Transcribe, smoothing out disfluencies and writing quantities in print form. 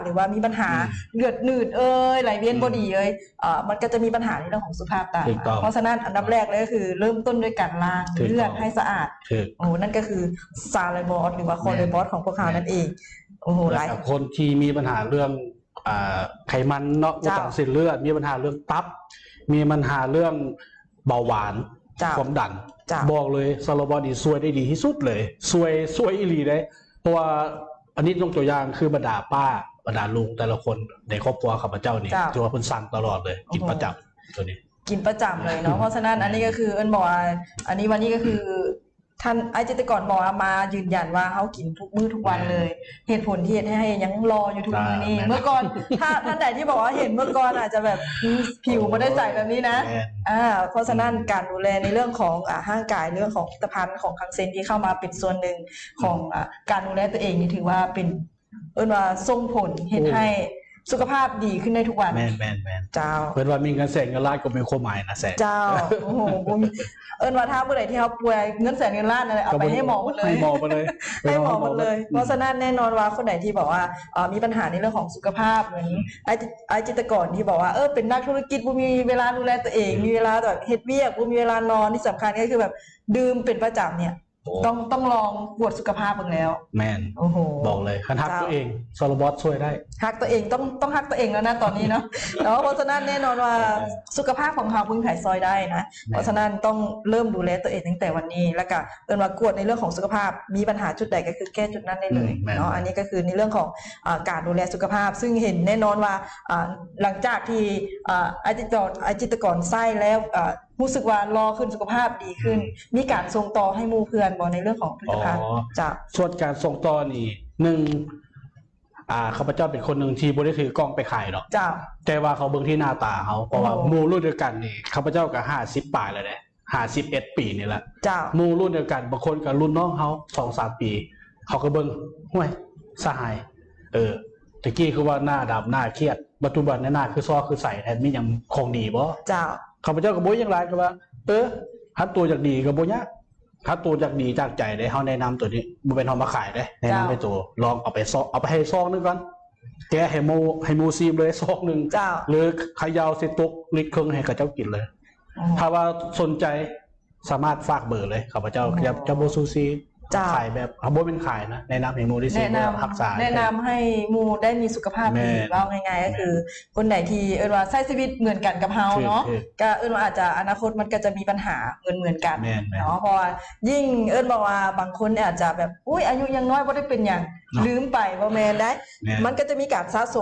หรือว่ามีปัญหาเลือดหนืดไหลเวียนบอดีมันก็จะมีปัญหาในเรื่องของสุขภาพตามมาเพราะฉะนั้นอันดับแรกเลยก็คือเริ่มต้นด้วยการล้างเลือดให้สะอาดนั่นก็คือซาเลบอสหรือว่าคอเลบอสของพวกเขานั่นเองหลายคนที่มีปัญหาเรื่องไขมันเนาะอุดตันเส้นเลือดมีปัญหาเรื่องตับมีปัญหาเรื่องเบาหวานความดันบอกเลยซาลบอดีช่วยได้ดีที่สุดเลยช่วยอีหลีได้เพราะว่าอันนี้ยกตัวอย่างคือบรรดาป้าบรรดาลุงแต่ละคนในครอบครัวข้าพเจ้านี่ถือว่าเพิ่นสั่งตลอดเลยกินประจำตัวนี้กินประจำเลยเนาะเพราะฉะนั้นอันนี้ก็คือเอิ้นบอกว่าอันนี้วันนี้ก็คือท่านไอจิตรกรบอกมายืนยันว่าเขากินทุกมื้อทุกวันเลยเหตุผลที่ให้ยังรออยู่ทุกมื้อนี้เมื่อก่อนถ้าท่านใดที่บอกว่าเห็นเมื่อก่อนอาจจะแบบผิวไม่ได้ใสแบบนี้นะเพราะฉะนั้นการดูแลในเรื่องของร่างกายเรื่องของผลิตภัณฑ์ของคังเซนที่เข้ามาเป็นส่วนหนึ่งของการดูแลตัวเองนี่ถือว่าเป็นว่าส่งผลเห็นให้สุขภาพดีขึ้นได้ทุกวันแม่นเจ้าเพื่อนว่ามีเงินแสนเงินล้านก็เป็นความหมายนะแสนเจ้าโอ้โหว่าถ้าเมื่อไหร่ที่เขาป่วยเงินแสนเงินล้านอะไรเอาไปให้หมอหมดเลยให้หมอหมดเลยให้หมอหมดเลยเพราะฉะนั้นแน่นอนว่าคนไหนที่บอกว่ามีปัญหาในเรื่องของสุขภาพเหมือนไอจิตรกรที่บอกว่าเป็นนักธุรกิจบ่มีเวลาดูแลตัวเองมีเวลาแบบเฮ็ดเวียกบ่มีเวลานอนที่สำคัญก็คือแบบดื่มเป็นประจำเนี่ยต้องลองตรวจสุขภาพเบิ่งแล้วแม่นโอ้โหบอกเลยคันฮักตัวเองซาลบอสช่วยได้ฮักตัวเองต้องฮักตัวเองแล้วนะตอนนี้เนาะเพราะฉะนั้นแน่นอนว่าสุขภาพของเขาพึ่งถ่ายซอยได้นะเพราะฉะนั้นต้องเริ่มดูแลตัวเองตั้งแต่วันนี้แล้วก็ว่ากวดในเรื่องของสุขภาพมีปัญหาจุดใดก็คือแก้จุดนั้นได้เลยเนาะอันนี้ก็คือในเรื่องของการดูแลสุขภาพซึ่งเห็นแน่นอนว่าหลังจากที่ไอจิตรกรไส้แล้วรู้สึกว่ารอขึ้นสุขภาพดีขึ้นมีการส่งต่อให้หมู่เพื่อนบอกในเรื่องของผลิตภัณฑ์จากส่วนการส่งต่อนี่หนึ่งข้าพเจ้าเป็นคนหนึ่งที่บริถือกล้องไปขายหรอกแต่ว่าเขาเบิ่งที่หน้าตาเขาเพราะว่ามูรุ่นเดียวกันนี่ข้าพเจ้ากับ50 ป่ายเลยเนี่ย51 ปีนี่แหละมูรุ่นเดียวกันบางคนกับรุ่นน้องเขา2-3 ปีเขาก็เบิ่งห้วยสหายตะกี้คือว่าหน้าดำหน้าเครียดปัจจุบันหน้าคือซ้อคือใส่แทนมีอย่างคงดีบ่ข้าพเจ้ากับโบยยังไรก็ว่าฮัตตัวจากดีกับโบยะฮัตตัวจากดีจากใจได้เขาแนะนำตัวนี้มันเป็นทอมาขายได้แนะนำให้ตัวลองเอาไปให้ซองนึงก่อนแกให้มูซีมเลยซองนึงหรือขยาวเสตุกลิตรครึ่งให้กับเจ้ากินเลยถ้าว่าสนใจสามารถฝากเบอร์เลยข้าพเจ้าจะโบซูซีขายแบบโบเป็นขายนะแนะนำให้มูได้ซีมรักษาแนะนำให้มูได้มีสุขภาพดีว่าง่ายๆก็คือคนไหนที่ว่าใช้ชีวิตเหมือนกันกับเฮาเนาะก็ว่าอาจจะอนาคตมันก็จะมีปัญหาเหมือนกันเนาะเพราะว่ายิ่งบอกว่าบางคนอาจจะแบบอายุยังน้อยบ่ได้เป็นอย่างลืมไปว่าแม่นได้มันก็จะมีการสะสม